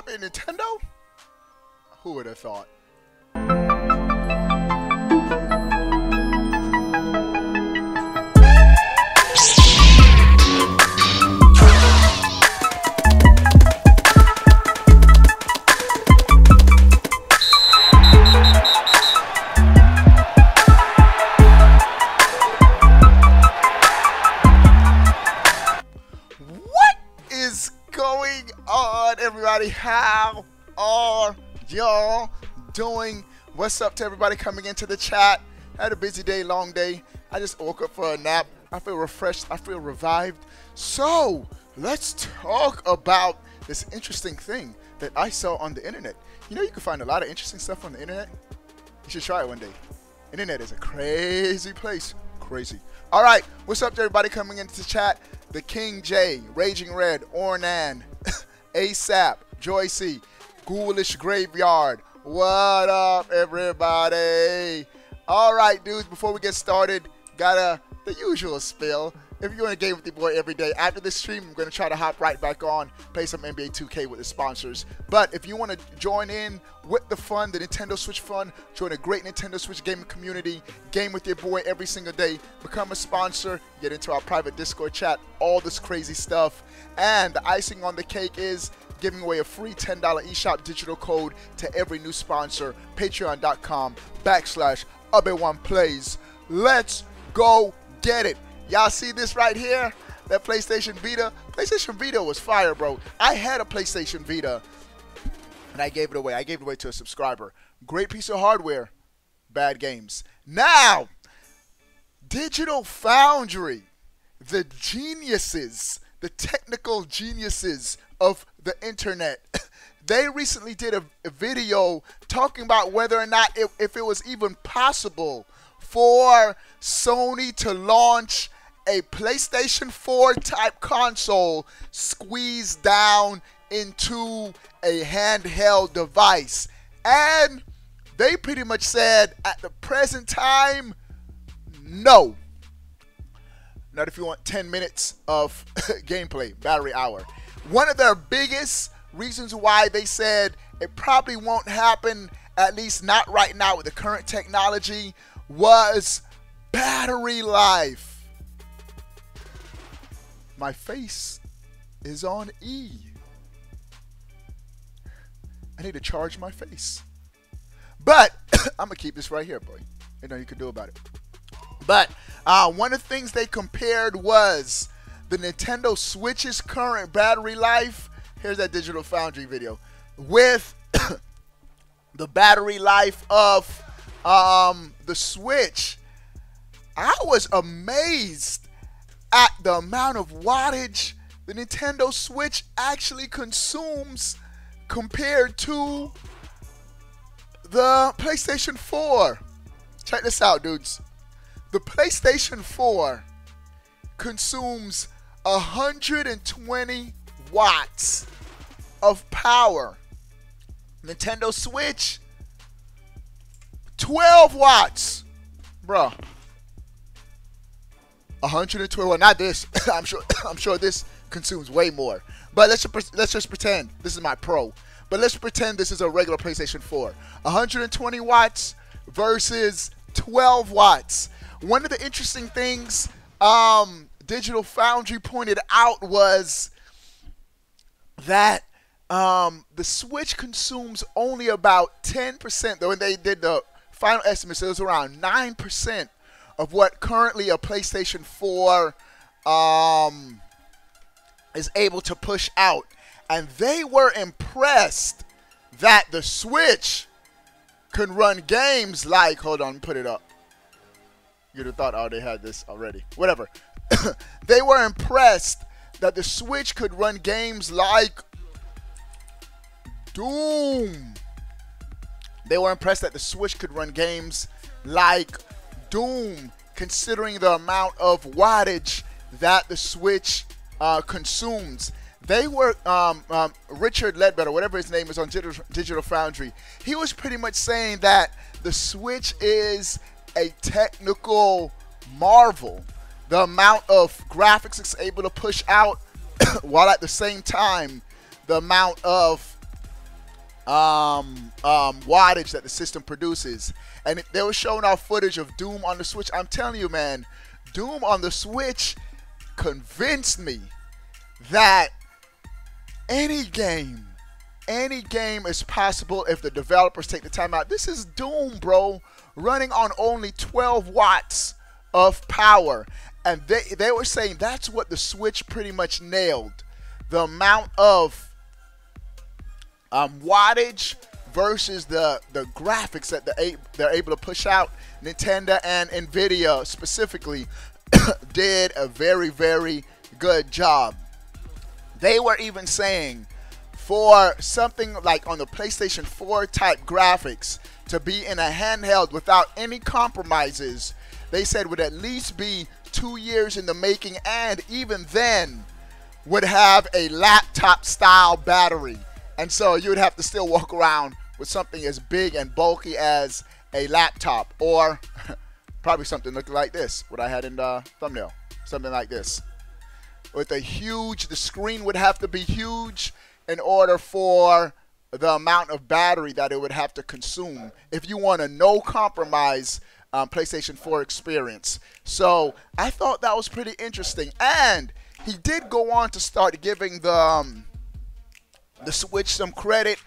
eShop in Nintendo? Who would have thought? Everybody, how are y'all doing? What's up to everybody coming into the chat? Had a busy day, long day. I just woke up for a nap. I feel refreshed. I feel revived. So let's talk about this interesting thing that I saw on the internet. You know, you can find a lot of interesting stuff on the internet. You should try it one day. Internet is a crazy place. Crazy. All right, what's up to everybody coming into the chat? The King J, Raging Red, Ornan, ASAP, Joycey, Ghoulish Graveyard. What up, everybody? All right, dudes, before we get started, got the usual spill. If you're in a game with your boy every day, after this stream, I'm going to try to hop right back on, play some NBA 2K with the sponsors. But if you want to join in with the fun, the Nintendo Switch fun, join a great Nintendo Switch gaming community, game with your boy every single day, become a sponsor, get into our private Discord chat, all this crazy stuff. And the icing on the cake is giving away a free $10 eShop digital code to every new sponsor, patreon.com/Abe1Plays. Let's go get it. Y'all see this right here? That PlayStation Vita? PlayStation Vita was fire, bro. I had a PlayStation Vita, and I gave it away. I gave it away to a subscriber. Great piece of hardware, bad games. Now, Digital Foundry, the geniuses, the technical geniuses of the internet, they recently did a video talking about whether or not if it was even possible for Sony to launch a PlayStation 4 type console squeezed down into a handheld device. And they pretty much said at the present time, no. Not if you want 10 minutes of gameplay, battery hour. One of their biggest reasons why they said it probably won't happen, at least not right now with the current technology, was battery life. My face is on E. I need to charge my face. But I'm going to keep this right here, boy. You know you can do about it. But one of the things they compared was the Nintendo Switch's current battery life. Here's that Digital Foundry video. With the battery life of the Switch. I was amazed at the amount of wattage the Nintendo Switch actually consumes compared to the PlayStation 4. Check this out, dudes. The PlayStation 4 consumes 120 watts of power. Nintendo Switch, 12 watts. Bruh. 112. Well, not this. I'm sure this consumes way more. But let's just pretend this is my Pro. But let's pretend this is a regular PlayStation 4. 120 watts versus 12 watts. One of the interesting things Digital Foundry pointed out was that the Switch consumes only about 10%. Though when they did the final estimates, it was around 9% of what currently a PlayStation 4 is able to push out. And they were impressed that the Switch can run games like, hold on, put it up. You'd have thought, oh, they had this already. Whatever. They were impressed that the Switch could run games like Doom. They were impressed that the Switch could run games like Doom, considering the amount of wattage that the Switch consumes. They were, Richard Ledbetter, whatever his name is on Digital Foundry, he was pretty much saying that the Switch is a technical marvel. The amount of graphics it's able to push out while at the same time the amount of wattage that the system produces. And they were showing off footage of Doom on the Switch. I'm telling you, man, Doom on the Switch convinced me that any game is possible if the developers take the time out. This is Doom, bro, running on only 12 watts of power. And they were saying that's what the Switch pretty much nailed. The amount of wattage versus the graphics that they're able to push out. Nintendo and Nvidia specifically did a very, very good job. They were even saying for something like on the PlayStation 4 type graphics to be in a handheld without any compromises, they said would at least be 2 years in the making, and even then would have a laptop style battery. And so you would have to still walk around with something as big and bulky as a laptop, or probably something looking like this, what I had in the thumbnail, something like this. With the screen would have to be huge in order for the amount of battery that it would have to consume if you want a no compromise PlayStation 4 experience. So I thought that was pretty interesting. And he did go on to start giving the Switch some credit.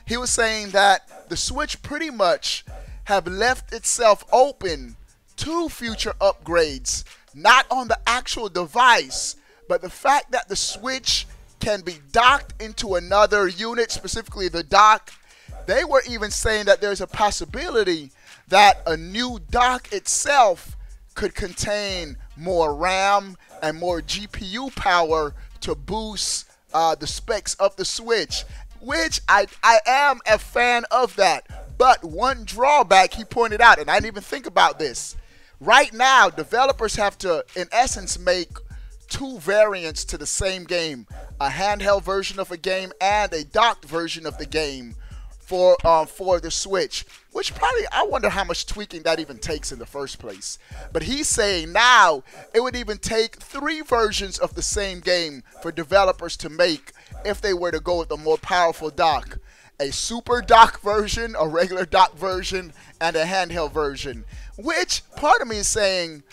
He was saying that the Switch pretty much have left itself open to future upgrades, not on the actual device, but the fact that the Switch can be docked into another unit, specifically the dock. They were even saying that there's a possibility that a new dock itself could contain more RAM and more GPU power to boost the specs of the Switch, which I am a fan of that. But one drawback he pointed out, and I didn't even think about this. Right now, developers have to, in essence, make two variants to the same game, a handheld version of a game and a docked version of the game for the Switch, which probably, I wonder how much tweaking that even takes in the first place. But he's saying now it would even take 3 versions of the same game for developers to make if they were to go with a more powerful dock. A super dock version, a regular dock version, and a handheld version. Which part of me is saying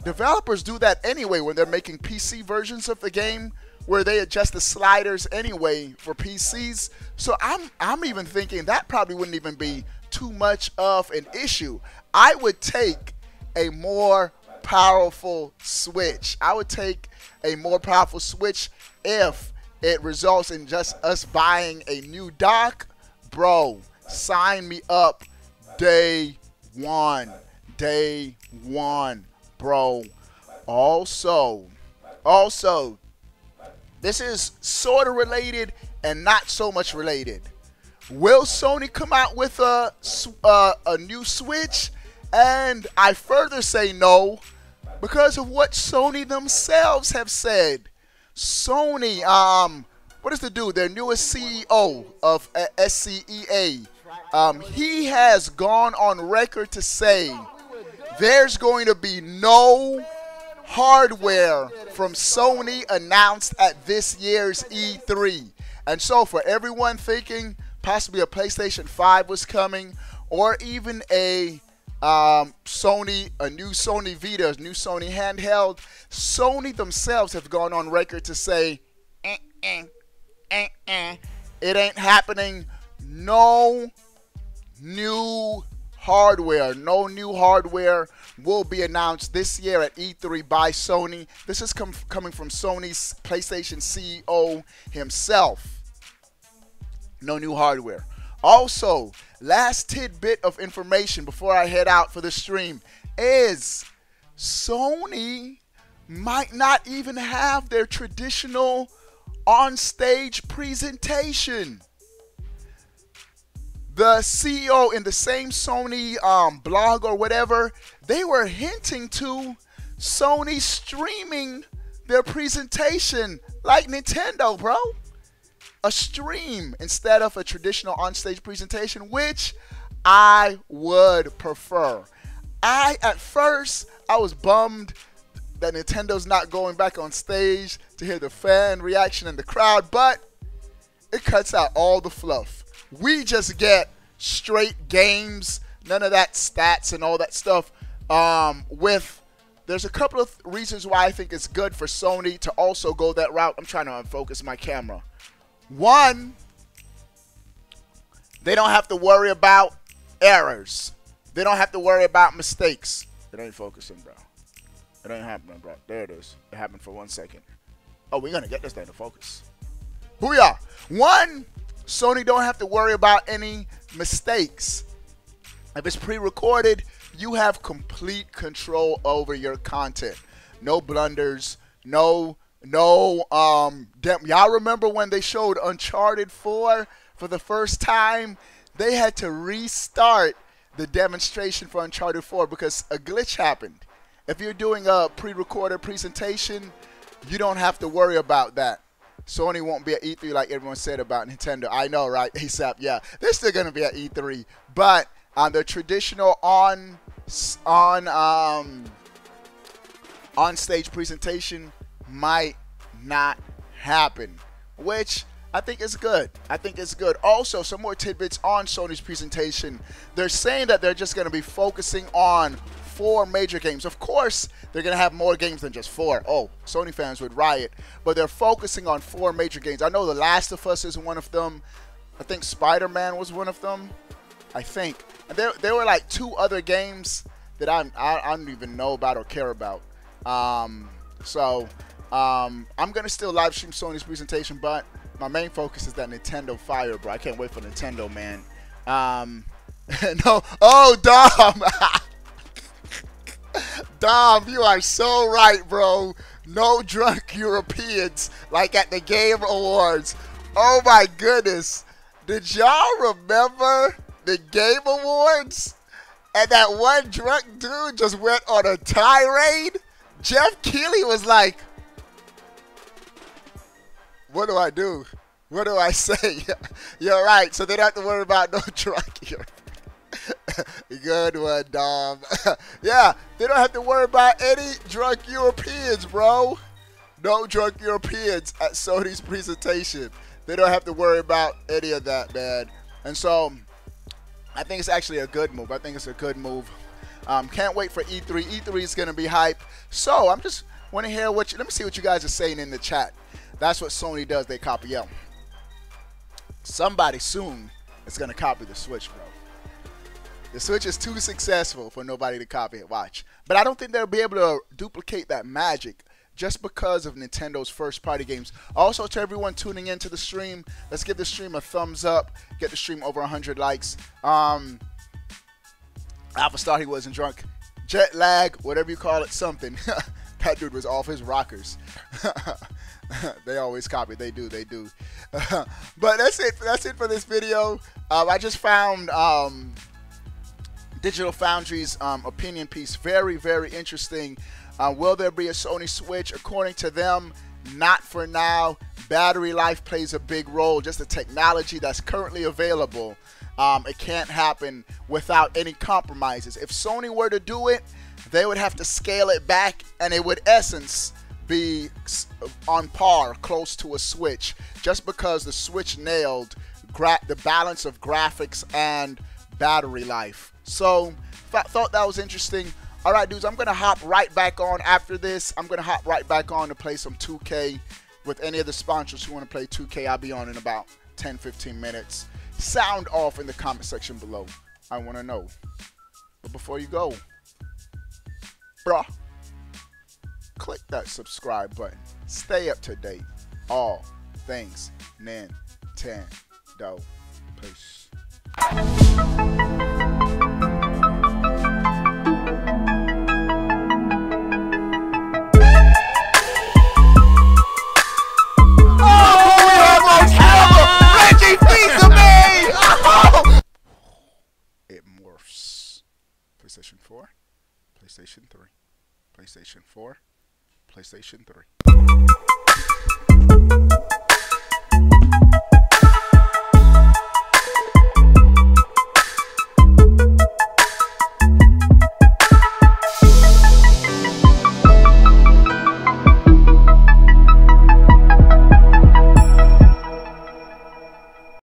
developers do that anyway when they're making PC versions of the game, where they adjust the sliders anyway for PCs. So I'm even thinking that probably wouldn't even be too much of an issue. I would take a more powerful Switch. I would take a more powerful Switch if it results in just us buying a new dock. Bro, sign me up day one. Day one, bro. Also, this is sort of related and not so much related. Will Sony come out with a new Switch? And I further say no, because of what Sony themselves have said. Sony, what is the dude, their newest CEO of SCEA? He has gone on record to say there's going to be no hardware from Sony announced at this year's E3. And so for everyone thinking possibly a PlayStation 5 was coming, or even a new Sony Vita, a new Sony handheld, Sony themselves have gone on record to say, it ain't happening. No new hardware. No new hardware will be announced this year at E3 by Sony. This is coming from Sony's PlayStation CEO himself. No new hardware. Also, last tidbit of information before I head out for the stream is Sony might not even have their traditional on-stage presentation. The CEO in the same Sony blog or whatever, they were hinting to Sony streaming their presentation like Nintendo, bro. A stream instead of a traditional on-stage presentation, which I would prefer. At first, I was bummed that Nintendo's not going back on stage to hear the fan reaction and the crowd, but it cuts out all the fluff. We just get straight games, none of that stats and all that stuff. There's a couple of reasons why I think it's good for Sony to also go that route. I'm trying to unfocus my camera. One, they don't have to worry about errors. They don't have to worry about mistakes. It ain't focusing, bro. It ain't happening, bro. There it is. It happened for 1 second. Oh, we're going to get this thing to focus. Booyah. One, Sony don't have to worry about any mistakes. If it's pre-recorded, you have complete control over your content. No blunders, y'all remember when they showed Uncharted 4 for the first time? They had to restart the demonstration for Uncharted 4 because a glitch happened. If you're doing a pre-recorded presentation, you don't have to worry about that. Sony won't be at E3 like everyone said about Nintendo. I know, right? ASAP, yeah. They're still going to be at E3. But the traditional on-stage presentation might not happen, which I think is good. I think it's good. Also, some more tidbits on Sony's presentation. They're saying that they're just going to be focusing on 4 major games. Of course, they're going to have more games than just 4. Oh, Sony fans would riot. But they're focusing on 4 major games. I know The Last of Us is one of them. I think Spider-Man was one of them. I think. And there were like 2 other games that I don't even know about or care about. I'm going to still live stream Sony's presentation, but my main focus is that Nintendo Fire, bro. I can't wait for Nintendo, man. No. Oh, Dom. Dom, you are so right, bro. No drunk Europeans like at the Game Awards. Oh, my goodness. Did y'all remember the Game Awards? And that one drunk dude just went on a tirade? Jeff Keighley was like, what do I do? What do I say? You're right. So they don't have to worry about no drunk here. Good one, Dom. Yeah, they don't have to worry about any drunk Europeans, bro. No drunk Europeans at Sony's presentation. They don't have to worry about any of that, man. And so I think it's actually a good move. I think it's a good move. Can't wait for E3. E3 is going to be hype. So I'm just want to hear let me see what you guys are saying in the chat. That's what Sony does. They copy. Yo, somebody soon is going to copy the Switch, bro. The Switch is too successful for nobody to copy it. Watch. But I don't think they'll be able to duplicate that magic just because of Nintendo's first-party games. Also, to everyone tuning into the stream, let's give the stream a thumbs up. Get the stream over 100 likes. Alpha Star, he wasn't drunk. Jet lag, whatever you call it, something. That dude was off his rockers. They always copy. They do. But that's it. That's it for this video. I just found Digital Foundry's opinion piece very, very interesting. Will there be a Sony Switch? According to them, not for now. Battery life plays a big role. Just the technology that's currently available. It can't happen without any compromises. If Sony were to do it, they would have to scale it back, and it would, in essence, be on par, close to a Switch, just because the Switch nailed the balance of graphics and battery life. So, thought that was interesting. All right, dudes, I'm going to hop right back on after this. I'm going to hop right back on to play some 2K with any of the sponsors who want to play 2K. I'll be on in about 10-15 minutes. Sound off in the comment section below. I want to know. But before you go, bruh, click that subscribe button. Stay up to date. All things Nintendo. Peace. It morphs. PlayStation 4, PlayStation 3, PlayStation 4, PlayStation 3.